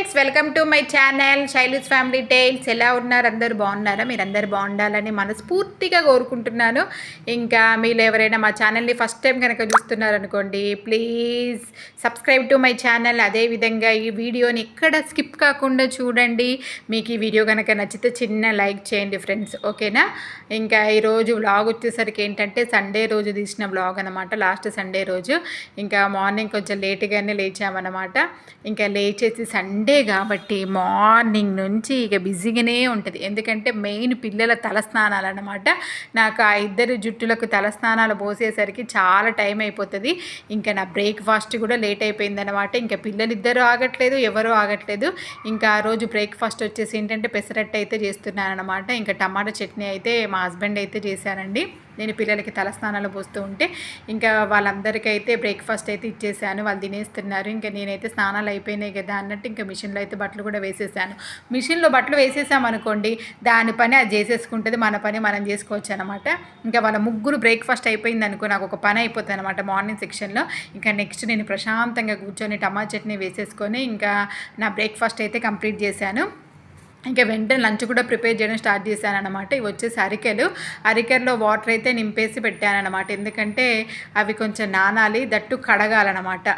Friends, welcome to my channel Shailu's family tales. ఎలా ఉన్నారు? అందరూ బాగున్నారా? మీరు అందరు బాగుండాలని మనస్ఫూర్తిగా కోరుకుంటున్నాను. ఇంకా మీరు ఎవరైనా మా ఛానల్ని ఫస్ట్ టైం కనుక చూస్తున్నారనుకోండి, please subscribe to my channel. అదేవిధంగా ఈ వీడియోని ఎక్కడ స్కిప్ కాకుండా చూడండి. మీకు ఈ వీడియో కనుక నచ్చితే చిన్న లైక్ చేయండి ఫ్రెండ్స్, ఓకేనా? ఇంకా ఈరోజు వ్లాగ్ వచ్చేసరికి ఏంటంటే సండే రోజు తీసిన వ్లాగ్ అనమాట. లాస్ట్ సండే రోజు ఇంకా మార్నింగ్ కొంచెం లేట్గానే లేచామన్నమాట. ఇంకా లేచేసి సండే కాబట్టి మార్నింగ్ నుంచి ఇక బిజీగానే ఉంటుంది. ఎందుకంటే మెయిన్ పిల్లల తలస్నానాలు అన్నమాట. నాకు ఆ ఇద్దరు జుట్టులకు తలస్నానాలు పోసేసరికి చాలా టైం అయిపోతుంది. ఇంకా నా బ్రేక్ఫాస్ట్ కూడా లేట్ అయిపోయిందనమాట. ఇంకా పిల్లలు ఇద్దరు ఆగట్లేదు, ఎవరూ ఆగట్లేదు. ఇంకా ఆ రోజు బ్రేక్ఫాస్ట్ వచ్చేసి ఏంటంటే పెసరట్టు అయితే చేస్తున్నాను అనమాట. ఇంకా టమాటా చట్నీ అయితే మా హస్బెండ్ అయితే చేశానండి. నేను పిల్లలకి తలస్నానాలు పోస్తూ ఉంటే ఇంకా వాళ్ళందరికైతే బ్రేక్ఫాస్ట్ అయితే ఇచ్చేసాను. వాళ్ళు తినేస్తున్నారు. ఇంకా నేనైతే స్నానాలు అయిపోయినాయి కదా అన్నట్టు ఇంకా మిషన్లో అయితే బట్టలు కూడా వేసేసాను. మిషన్లో బట్టలు వేసేసామనుకోండి, దాని పని అది చేసేసుకుంటుంది, మన పని మనం చేసుకోవచ్చు అనమాట. ఇంకా వాళ్ళ ముగ్గురు బ్రేక్ఫాస్ట్ అయిపోయింది అనుకో, నాకు ఒక పని అయిపోతుంది అనమాట మార్నింగ్ సెక్షన్లో. ఇంకా నెక్స్ట్ నేను ప్రశాంతంగా కూర్చొని టమాటా చట్నీ వేసేసుకొని ఇంకా నా బ్రేక్ఫాస్ట్ అయితే కంప్లీట్ చేశాను. ఇంకా వెంటనే లంచ్ కూడా ప్రిపేర్ చేయడం స్టార్ట్ చేశాను అనమాట. ఇవి వచ్చేసి అరికెలో వాటర్ అయితే నింపేసి పెట్టానమాట. ఎందుకంటే అవి కొంచెం నానాలి, దట్టు కడగాలన్నమాట.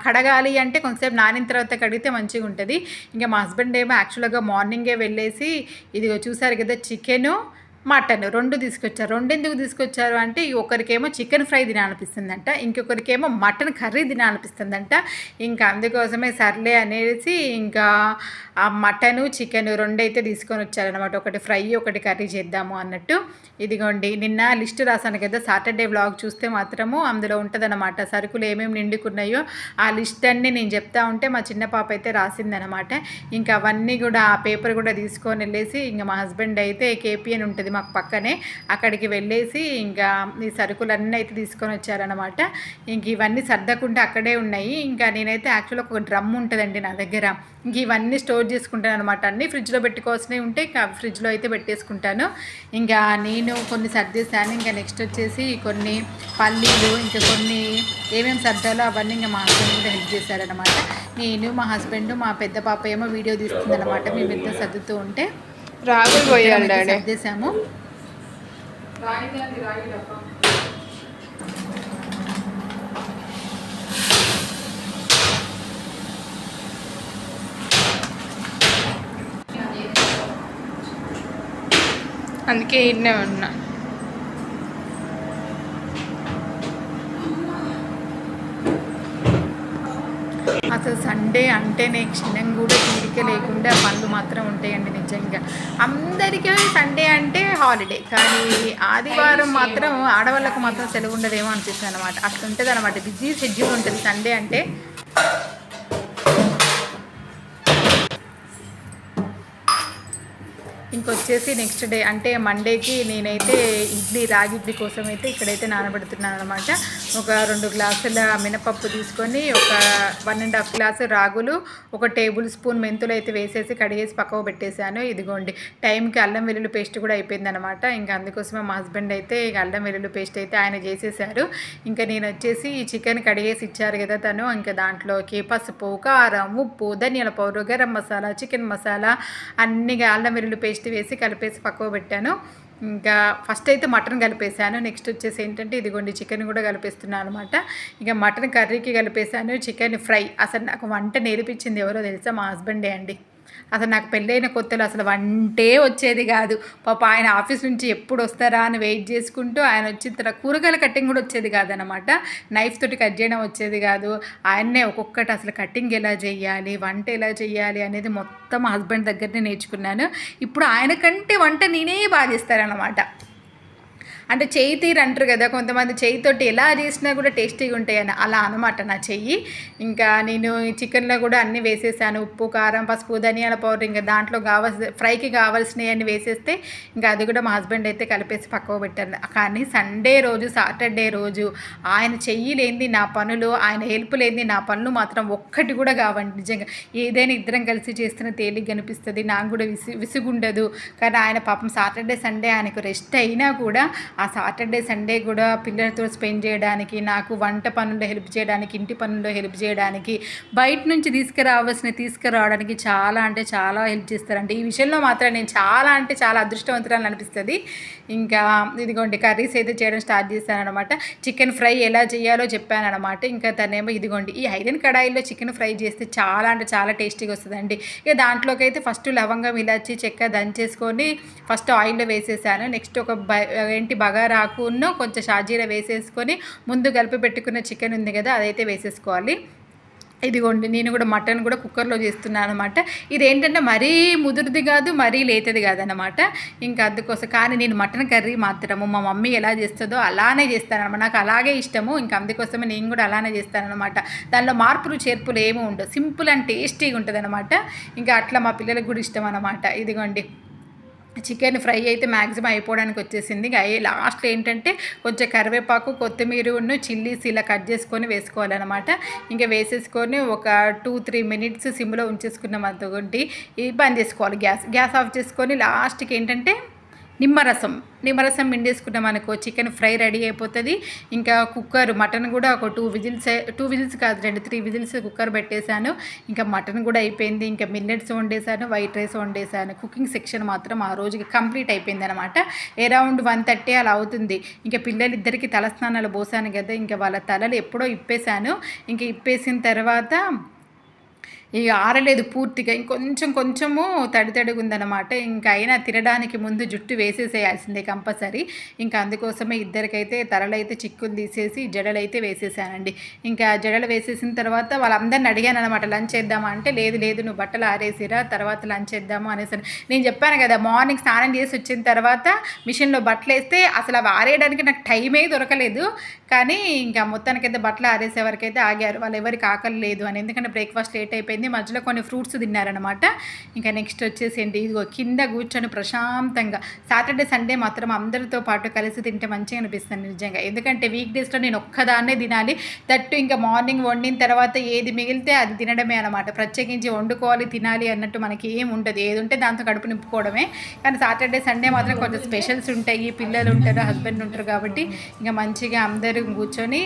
కడగాలి అంటే కొంచెంసేపు నానిన తర్వాత కడిగితే మంచిగా ఉంటుంది. ఇంకా మా హస్బెండ్ ఏమో యాక్చువల్గా మార్నింగే వెళ్ళేసి ఇదిగో చూసారు కదా చికెను మటన్ రెండు తీసుకొచ్చారు. రెండు ఎందుకు తీసుకొచ్చారు అంటే ఒకరికేమో చికెన్ ఫ్రై తినాలనిపిస్తుందంట, ఇంకొకరికేమో మటన్ కర్రీ తినాలనిపిస్తుందంట. ఇంకా అందుకోసమే సర్లే అనేసి ఇంకా ఆ మటను చికెన్ రెండు అయితే తీసుకొని వచ్చారనమాట. ఒకటి ఫ్రై ఒకటి కర్రీ చేద్దాము అన్నట్టు. ఇదిగోండి నిన్న లిస్ట్ రాశాను కదా, సాటర్డే వ్లాగ్ చూస్తే మాత్రము అందులో ఉంటుందన్నమాట. సరుకులు ఏమేమి నిండుకున్నాయో ఆ లిస్ట్ అన్నీ నేను చెప్తా ఉంటే మా చిన్న పాప అయితే రాసిందనమాట. ఇంకా అవన్నీ కూడా ఆ పేపర్ కూడా తీసుకొని వెళ్ళేసి ఇంకా మా హస్బెండ్ అయితే కేపీఎన్ ఉంటుంది మాకు పక్కనే, అక్కడికి వెళ్ళేసి ఇంకా ఈ సరుకులన్నీ అయితే తీసుకొని వచ్చారనమాట. ఇంక ఇవన్నీ సర్దకుండా అక్కడే ఉన్నాయి. ఇంకా నేనైతే యాక్చువల్గా ఒక డ్రమ్ ఉంటుందండి నా దగ్గర, ఇంక ఇవన్నీ స్టోర్ చేసుకుంటాను అనమాట. అన్నీ ఫ్రిడ్జ్లో పెట్టుకోవాల్సినవి ఉంటే ఇంకా ఫ్రిడ్జ్లో అయితే పెట్టేసుకుంటాను. ఇంకా నేను కొన్ని సర్దేశాను. ఇంకా నెక్స్ట్ వచ్చేసి కొన్ని పల్లీలు ఇంకా కొన్ని ఏమేమి సర్దాలో అవన్నీ ఇంకా మా హస్బెండ్ కూడా హెల్ప్ చేశారనమాట. నేను మా హస్బెండ్ మా పెద్ద పాప ఏమో వీడియో తీస్తుందనమాట. మేము ఇద్దరు సర్దుతూ ఉంటే రాగులు పోయాలి సర్దేశాము. అందుకే ఇన్నే ఉన్నా. అసలు సండే అంటేనే క్షణం కూడా తీరిక లేకుండా పనులు మాత్రం ఉంటాయండి నిజంగా. అందరికీ సండే అంటే హాలిడే, కానీ ఆదివారం మాత్రం ఆడవాళ్ళకు మాత్రం సెలవు ఉండదేమో అనిపిస్తుంది అనమాట. అట్లా ఉంటుంది అనమాట, బిజీ షెడ్యూల్ ఉంటుంది సండే అంటే. ఇంకొచ్చేసి నెక్స్ట్ డే అంటే మండేకి నేనైతే రాగి ఇడ్లీ కోసం అయితే ఇక్కడైతే నానబెడుతున్నాను అనమాట. ఒక 2 గ్లాసుల మినపప్పు తీసుకొని ఒక 1.5 గ్లాసు రాగులు, ఒక టేబుల్ స్పూన్ మెంతులు అయితే వేసేసి కడిగేసి పక్కకు పెట్టేశాను. ఇదిగోండి టైంకి అల్లం వెల్లుల్లి పేస్ట్ కూడా అయిపోయిందనమాట. ఇంకా అందుకోసమే మా హస్బెండ్ అయితే ఇక అల్లం వెల్లుల్లి పేస్ట్ అయితే ఆయన చేసేసారు. ఇంకా నేను వచ్చేసి ఈ చికెన్ కడిగేసి ఇచ్చారు కదా తను, ఇంకా దాంట్లోకి పసుపు, కారం, ఉప్పు, ధనియాల పౌడర్, గరం మసాలా, చికెన్ మసాలా అన్నీ అల్లం వెల్లుల్లి పేస్ట్ వేసి కలిపేసి పక్కకు పెట్టాను. ఇంకా ఫస్ట్ అయితే మటన్ కలిపేశాను. నెక్స్ట్ వచ్చేసి ఏంటంటే ఇదిగోండి చికెన్ కూడా కలిపేస్తున్నాను అనమాట. ఇక మటన్ కర్రీకి కలిపేశాను. చికెన్ ఫ్రై అసలు నాకు వంట నేర్పించింది ఎవరో తెలుసా? మా హస్బెండే అండి. అసలు నాకు పెళ్ళైన కొత్తలో అసలు వంటే వచ్చేది కాదు. పాప ఆయన ఆఫీస్ నుంచి ఎప్పుడు వస్తారా అని వెయిట్ చేసుకుంటూ ఆయన వచ్చిన తర్వాత కూరగాయల కటింగ్ కూడా వచ్చేది కాదనమాట. నైఫ్ తోటి కట్ చేయడం వచ్చేది కాదు. ఆయన్నే ఒక్కొక్కటి అసలు కటింగ్ ఎలా చేయాలి, వంట ఎలా చేయాలి అనేది మొత్తం హస్బెండ్ దగ్గరనే నేర్చుకున్నాను. ఇప్పుడు ఆయన కంటే వంట నేనే బాగా చేస్తారనమాట. అంటే చెయ్యి తీరు అంటారు కదా, కొంతమంది చెయ్యితోటి ఎలా చేసినా కూడా టేస్టీగా ఉంటాయని, అలా అనమాట నా చెయ్యి. ఇంకా నేను చికెన్లో కూడా అన్నీ వేసేసాను. ఉప్పు, కారం, పసుపు, ధనియాల పౌడర్, ఇంకా దాంట్లో ఫ్రైకి కావాల్సినవి అన్నీ వేసేస్తే ఇంకా అది కూడా మా హస్బెండ్ అయితే కలిపేసి పక్కకు పెట్టాను. కానీ సండే రోజు సాటర్డే రోజు ఆయన చెయ్యి లేనిది నా పనులు, ఆయన హెల్ప్ లేనిది నా పనులు మాత్రం ఒక్కటి కూడా కావండి నిజంగా. ఏదైనా ఇద్దరం కలిసి చేస్తున్న తేలిగ్గా అనిపిస్తుంది, నాకు కూడా విసుగుండదు. కానీ ఆయన పాపం సాటర్డే సండే ఆయనకు రెస్ట్ అయినా కూడా ఆ సాటర్డే సండే కూడా పిల్లలతో స్పెండ్ చేయడానికి, నాకు వంట పనుల్లో హెల్ప్ చేయడానికి, ఇంటి పనుల్లో హెల్ప్ చేయడానికి, బయట నుంచి తీసుకురావడానికి చాలా అంటే చాలా హెల్ప్ చేస్తారండి. ఈ విషయంలో మాత్రం నేను చాలా అంటే చాలా అదృష్టవంతురాలు అనిపిస్తుంది. ఇంకా ఇదిగోండి కర్రీస్ అయితే చేయడం స్టార్ట్ చేశాను అనమాట. చికెన్ ఫ్రై ఎలా చేయాలో చెప్పాను అనమాట. ఇంకా తనేమో ఇదిగోండి ఈ ఐరన్ కడాయిలో చికెన్ ఫ్రై చేస్తే చాలా అంటే చాలా టేస్టీగా వస్తుందండి. ఇక దాంట్లోకి అయితే ఫస్ట్ లవంగం, ఇలాచి, చెక్క దంచేసుకొని ఫస్ట్ ఆయిల్లో వేసేసాను. నెక్స్ట్ ఒక బగారాకును కొంచెం షాజీరా వేసేసుకొని ముందు కలిపి పెట్టుకున్న చికెన్ ఉంది కదా అదైతే వేసేసుకోవాలి. ఇదిగోండి నేను కూడా మటన్ కూడా కుక్కర్లో చేస్తున్నాను అనమాట. ఇదేంటంటే మరీ ముదురుది కాదు, మరీ లేతది కాదనమాట. ఇంకా అందుకోసం కానీ నేను మటన్ కర్రీ మాత్రము మా మమ్మీ ఎలా చేస్తుందో అలానే చేస్తానన్నమాట. నాకు అలాగే ఇష్టము. ఇంకా అందుకోసమే నేను కూడా అలానే చేస్తానన్నమాట. దానిలో మార్పులు చేర్పులు ఏమీ ఉండవు, సింపుల్ అండ్ టేస్టీగా ఉంటుంది అనమాట. ఇంకా అట్లా మా పిల్లలకు కూడా ఇష్టం అనమాట. ఇదిగోండి చికెన్ ఫ్రై అయితే మ్యాక్సిమం అయిపోవడానికి వచ్చేసింది. లాస్ట్లో ఏంటంటే కొంచెం కరివేపాకు, కొత్తిమీరను, చిల్లీస్ ఇలా కట్ చేసుకొని వేసుకోవాలన్నమాట. ఇంకా వేసేసుకొని ఒక 2-3 మినిట్స్ సిమ్లో ఉంచేసుకున్నాం అనుకోండి. బంద్ చేసుకోవాలి. గ్యాస్ ఆఫ్ చేసుకొని లాస్ట్కి ఏంటంటే నిమ్మరసం పిండేసుకున్నాం అనుకో చికెన్ ఫ్రై రెడీ అయిపోతుంది. ఇంకా కుక్కర్ మటన్ కూడా ఒక 2 విజిల్స్ కాదు 2-3 విజిల్స్ కుక్కర్ పెట్టేశాను. ఇంకా మటన్ కూడా అయిపోయింది. ఇంకా మిల్లెట్స్ వండేసాను, వైట్ రైస్ వండేసాను. కుకింగ్ సెక్షన్ మాత్రం ఆ రోజుకి కంప్లీట్ అయిపోయింది అనమాట. అరౌండ్ 1:30 అలా అవుతుంది. ఇంకా పిల్లలిద్దరికి తలస్నానాలు పోసాను కదా, ఇంకా వాళ్ళ తలలు ఎప్పుడో ఇప్పేశాను. ఇంకా ఇప్పేసిన తర్వాత ఇక ఆరలేదు పూర్తిగా, కొంచెము తడిగా ఉందన్నమాట. ఇంకా అయినా తినడానికి ముందు జుట్టు వేసేసేయాల్సిందే కంపల్సరీ. ఇంకా అందుకోసమే ఇద్దరికైతే తలలైతే చిక్కులు తీసేసి జడలైతే వేసేసానండి. ఇంకా జడలు వేసేసిన తర్వాత వాళ్ళందరిని అడిగాను అనమాట లంచ్ చేద్దామా అంటే, లేదు నువ్వు బట్టలు ఆరేసిరా తర్వాత లంచ్ చేద్దాము అనేసి. నేను చెప్పాను కదా మార్నింగ్ స్నానం చేసి వచ్చిన తర్వాత మిషన్లో బట్టలు వేస్తే అసలు అవి ఆరేయడానికి నాకు టైమే దొరకలేదు. కానీ ఇంకా మొత్తానికైతే బట్టలు ఆరేసే వరకు అయితే ఆగారు. వాళ్ళు ఎవరికి ఆకలి లేదు అని, ఎందుకంటే బ్రేక్ఫాస్ట్ లేట్ అయిపోయింది. మధ్యలో కొన్ని ఫ్రూట్స్ తిన్నారనమాట. ఇంకా నెక్స్ట్ వచ్చేసి ఏంటి ఇదిగో కింద కూర్చొని ప్రశాంతంగా సాటర్డే సండే మాత్రం అందరితో పాటు కలిసి తింటే మంచిగా అనిపిస్తుంది నిజంగా. ఎందుకంటే వీక్ డేస్లో నేను ఒక్కదాన్నే తినాలి. దట్టు ఇంకా మార్నింగ్ వండిన తర్వాత ఏది మిగిలితే అది తినడమే అనమాట. ప్రత్యేకించి వండుకోవాలి తినాలి అన్నట్టు మనకి ఏం ఉండదు, ఏది ఉంటే దాంతో కడుపు నింపుకోవడమే. కానీ సాటర్డే సండే మాత్రం కొంచెం స్పెషల్స్ ఉంటాయి, పిల్లలు ఉంటారు, హస్బెండ్ ఉంటారు కాబట్టి ఇంకా మంచిగా అందరూ కూర్చొని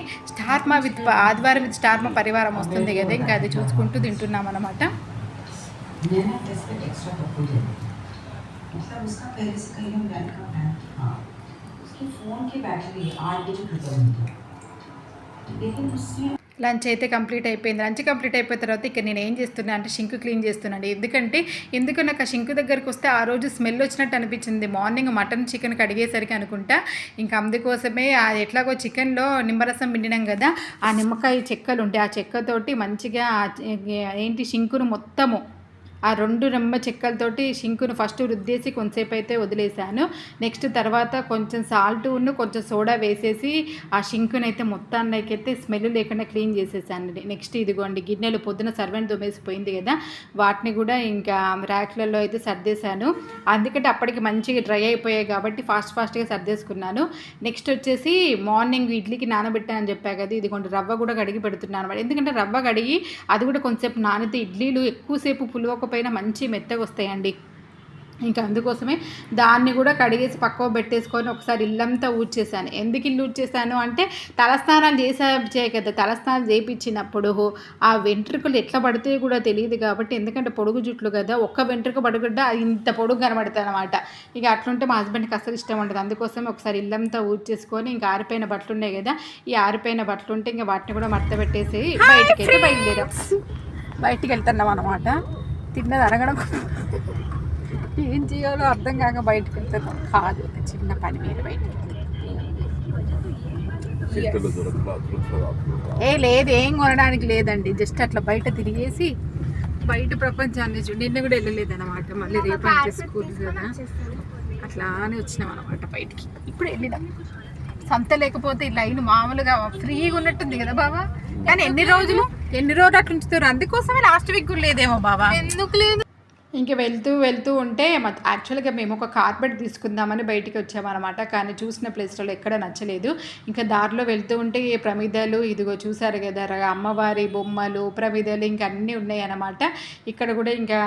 ఆదివారం విత్ స్టార్మా పరివారం వస్తుంది కదా, ఇంకా అది చూసుకుంటూ తింటున్నాం అనమాట. లంచ్ అయితే కంప్లీట్ అయిపోయింది. లంచ్ కంప్లీట్ అయిపోయిన తర్వాత ఇక నేను ఏం చేస్తున్నా అంటే షింక్ క్లీన్ చేస్తున్నాను. ఎందుకు నాకు ఆ షింక్ దగ్గరికి వస్తే ఆ రోజు స్మెల్ వచ్చినట్టు అనిపించింది మార్నింగ్ మటన్ చికెన్ కడిగేసరికి అనుకుంటా. ఇంకా అందుకోసమే అది ఎట్లాగో చికెన్లో నిమ్మరసం పిండినాం కదా, ఆ నిమ్మకాయ చెక్కలు ఉంటాయి, ఆ చెక్కతోటి మంచిగా షింకును మొత్తము ఆ 2 నిమ్మ చెక్కలతోటి షింకును ఫస్ట్ రుద్దేసి కొంతసేపు అయితే వదిలేసాను. నెక్స్ట్ తర్వాత కొంచెం సాల్ట్ను కొంచెం సోడా వేసేసి ఆ షింకును అయితే మొత్తానికైతే స్మెల్ లేకుండా క్లీన్ చేసేసాను. నెక్స్ట్ ఇదిగోండి గిన్నెలు పొద్దున సర్వెంట్ దుమ్మేసిపోయింది కదా, వాటిని కూడా ఇంకా ర్యాక్లలో అయితే సర్దేశాను. అందుకంటే అప్పటికి మంచిగా డ్రై అయిపోయాయి కాబట్టి ఫాస్ట్గా సర్దేసుకున్నాను. నెక్స్ట్ వచ్చేసి మార్నింగ్ ఇడ్లీకి నానబెట్టానని చెప్పా కదా, ఇదిగోండి రవ్వ కూడా కడిగి పెడుతున్నాను అనమాట. ఎందుకంటే రవ్వ కడిగి అది కూడా కొంచెంసేపు నానితే ఇడ్లీలు ఎక్కువసేపు పులువకపోయినా మంచి మెత్తగా వస్తాయండి. ఇంకా అందుకోసమే దాన్ని కూడా కడిగేసి పక్కకు పెట్టేసుకొని ఒకసారి ఇల్లంతా ఊడ్చేసాను. ఎందుకు ఇల్లు ఊడ్చేసాను అంటే తలస్నానాలు చేయ కదా, తలస్నానం చేయించినప్పుడు ఆ వెంట్రుకలు ఎట్లా పడితే కూడా తెలియదు కాబట్టి, ఎందుకంటే పొడుగు జుట్లు కదా, ఒక్క వెంట్రుక పడుకుంటే అది ఇంత పొడుగు కనబడుతుంది అనమాట. ఇక అట్లుంటే మా హస్బెండ్కి అసలు ఇష్టం ఉంటుంది. అందుకోసమే ఒకసారి ఇల్లంతా ఊడ్చేసుకొని ఇంకా ఆరిపోయిన బట్టలు ఉన్నాయి కదా, ఈ ఆరిపోయిన బట్టలు ఉంటే ఇంకా వాటిని కూడా మడత పెట్టేసి బయటకైతే బయటికి వెళ్తున్నాం అనమాట. తిన్నది అరగడం ఏం చేయాలో అర్థం కాక బయటకు వెళ్తున్నాం. కాదు చిన్న పని మీద బయటకు లేదు, ఏం కొనడానికి లేదండి, జస్ట్ అట్లా బయట తిరిగేసి బయట ప్రపంచాన్ని నిన్న కూడా వెళ్ళలేదన్నమాట. మళ్ళీ రేపు స్కూల్ కదా అట్లానే వచ్చినాం అనమాట బయటికి. ఇప్పుడు వెళ్ళినాం. సంత లేకపోతే ఈ లైన్ మామూలుగా ఫ్రీగా ఉన్నట్టుంది కదా బాబా, కానీ ఎన్ని రోజులు అట్లా ఉంచుతారు. అందుకోసమే లాస్ట్ వీక్ కూడా లేదేమో బాబా. ఎందుకు లేదు ఇంక వెళ్తూ ఉంటే యాక్చువల్గా మేము ఒక కార్పెట్ తీసుకుందామని బయటికి వచ్చామన్నమాట. కానీ చూసిన ప్లేస్లలో ఎక్కడ నచ్చలేదు. ఇంకా దారిలో వెళ్తూ ఉంటే ప్రమిదలు ఇదిగో చూసారు కదా, అమ్మవారి బొమ్మలు, ప్రమిదలు ఇంకా అన్నీ ఉన్నాయన్నమాట. ఇక్కడ కూడా ఇంకా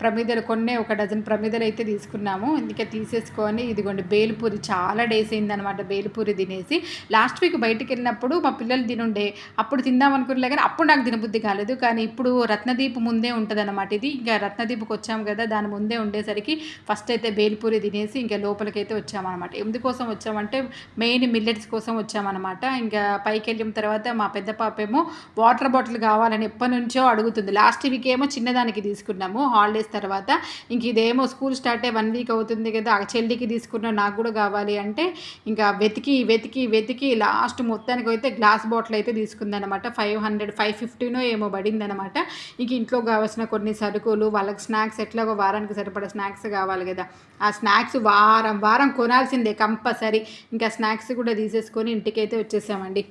ప్రమిదలు ఒక డజన్ ప్రమిదలు అయితే తీసుకున్నాము. ఇంకా తీసేసుకొని ఇదిగోండి బేల్పూరి, చాలా డేస్ అయిందనమాట బేల్పూరి తినేసి. లాస్ట్ వీక్ బయటికి వెళ్ళినప్పుడు మా పిల్లలు తినుండే, అప్పుడు తిందాం అనుకున్నా కానీ అప్పుడు నాకు తినబుద్ధి కాలేదు. కానీ ఇప్పుడు రత్నదీప్ ముందే ఉంటుంది అనమాట. ఇది ఇంకా రత్నదీప్కి వచ్చాం కదా, దాని ముందే ఉండేసరికి ఫస్ట్ అయితే బేల్పూరి తినేసి ఇంకా లోపలికైతే వచ్చామన్నమాట. ఎందుకోసం వచ్చామంటే మెయిన్ మిల్లెట్స్ కోసం వచ్చామన్నమాట. ఇంకా పైకి వెళ్ళిన తర్వాత మా పెద్ద పాప ఏమో వాటర్ బాటిల్ కావాలని ఎప్పటి నుంచో అడుగుతుంది. లాస్ట్ వీక్ ఏమో చిన్నదానికి తీసుకున్నాము హాలిడేస్ తర్వాత. ఇంక ఇదేమో స్కూల్ స్టార్ట్ అయ్యి 1 వీక్ అవుతుంది కదా, ఆ చెల్లికి తీసుకున్నాం, నాకు కూడా కావాలి అంటే ఇంకా వెతికి లాస్ట్ మొత్తానికి అయితే గ్లాస్ బాటిల్ అయితే తీసుకుందనమాట. 550 ఏమో పడిందనమాట. ఇంక ఇంట్లో కావాల్సిన కొన్ని సరుకులు, వాళ్ళకి స్నాక్స్, ఎట్లాగో వారానికి సరిపడా స్నాక్స్ కావాలి కదా, ఆ స్నాక్స్ వారం కొనాల్సిందే కంపల్సరీ. ఇంకా స్నాక్స్ కూడా తీసేసుకొని ఇంటికైతే వచ్చేసామండి.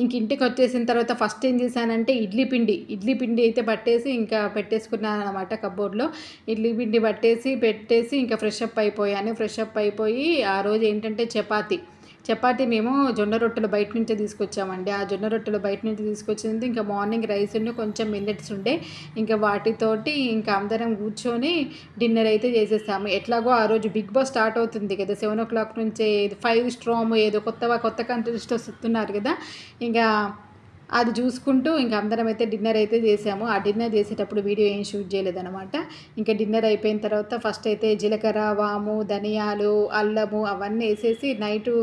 ఇంక ఇంటికి వచ్చేసిన తర్వాత ఫస్ట్ ఏం చేశానంటే ఇడ్లీ పిండి అయితే పట్టేసి ఇంకా పెట్టేసుకున్నాను అనమాట కబోర్డ్లో. ఇడ్లీ పిండి పెట్టేసి ఇంకా ఫ్రెష్ అప్ అయిపోయి ఆ రోజు ఏంటంటే చపాతీ మేము జొన్న రొట్టెలు బయట నుంచే తీసుకొచ్చామండి. ఆ జొన్న రొట్టెలు బయట నుంచి తీసుకొచ్చింది ఇంకా మార్నింగ్ రైస్ కొంచెం మిల్లెట్స్ ఉండే, ఇంకా వాటితోటి ఇంకా అందరం కూర్చొని డిన్నర్ అయితే చేసేసాము. ఎట్లాగో ఆ రోజు బిగ్ బాస్ స్టార్ట్ అవుతుంది కదా 7 o'clock నుంచే, 5 స్ట్రామ్ ఏదో కొత్త కంటెస్టెంట్స్ వస్తున్నారు కదా, ఇంకా అది చూసుకుంటూ ఇంకా అందరం అయితే డిన్నర్ అయితే చేసాము. ఆ డిన్నర్ చేసేటప్పుడు వీడియో ఏం షూట్ చేయలేదన్నమాట. ఇంకా డిన్నర్ అయిపోయిన తర్వాత ఫస్ట్ అయితే జీలకర్ర, వాము, ధనియాలు, అల్లము అవన్నీ వేసేసి నైటు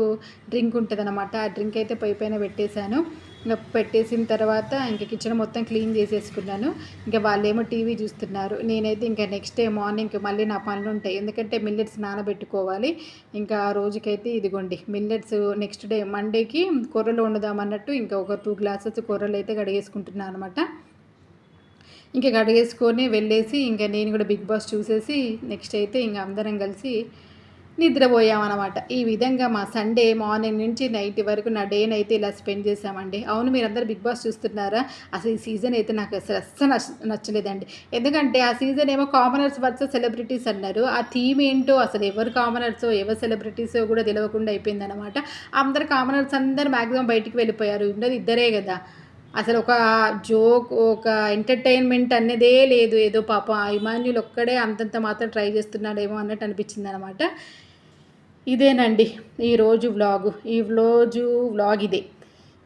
డ్రింక్ ఉంటుందన్నమాట. ఆ డ్రింక్ అయితే పైన పెట్టేశాను. ఇంకా పెట్టేసిన తర్వాత ఇంకా కిచెన్ మొత్తం క్లీన్ చేసేసుకున్నాను. ఇంకా వాళ్ళేమో టీవీ చూస్తున్నారు. నేనైతే ఇంకా నెక్స్ట్ డే మార్నింగ్ మళ్ళీ నా పనులు ఉంటాయి, ఎందుకంటే మిల్లెట్స్ నానబెట్టుకోవాలి. ఇంకా ఆ రోజుకైతే ఇదిగోండి మిల్లెట్స్ నెక్స్ట్ డే మండేకి కూరలు వండుదామన్నట్టు ఇంకా ఒక 2 glasses కూరలు అయితే కడిగేసుకుంటున్నాను అనమాట. ఇంకా కడిగేసుకొని వెళ్ళేసి ఇంకా నేను కూడా బిగ్ బాస్ చూసేసి నెక్స్ట్ అయితే ఇంకా అందరం కలిసి నిద్రపోయామన్నమాట. ఈ విధంగా మా సండే మార్నింగ్ నుంచి నైట్ వరకు నా డేని అయితే ఇలా స్పెండ్ చేసామండి. అవును, మీరందరూ బిగ్ బాస్ చూస్తున్నారా? అసలు ఈ సీజన్ అయితే నాకు అసలు నచ్చలేదండి. ఎందుకంటే ఆ సీజన్ ఏమో కామనర్స్ వర్సెస్ సెలబ్రిటీస్ అన్నారు. ఆ థీమ్ ఏంటో అసలు ఎవరు కామనర్సో ఎవరు సెలబ్రిటీసో కూడా తెలియకుండా అయిపోయిందనమాట. అందరు కామనర్స్ అందరు మ్యాక్సిమం బయటికి వెళ్ళిపోయారు, ఉండదు ఇద్దరే కదా. అసలు ఒక జోక్, ఒక ఎంటర్టైన్మెంట్ అనేదే లేదు. ఏదో పాపం ఇమాన్యుల్ ఒక్కడే అంతంత మాత్రం ట్రై చేస్తున్నాడేమో అన్నట్టు అనిపించింది అనమాట. ఇదేనండి ఈరోజు వ్లాగ్ ఇదే.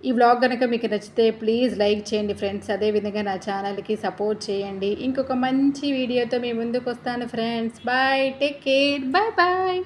ఈ వ్లాగ్ కనుక మీకు నచ్చితే ప్లీజ్ లైక్ చేయండి ఫ్రెండ్స్. అదేవిధంగా నా ఛానల్కి సపోర్ట్ చేయండి. ఇంకొక మంచి వీడియోతో మీ ముందుకు వస్తాను friends. Bye, take care, bye.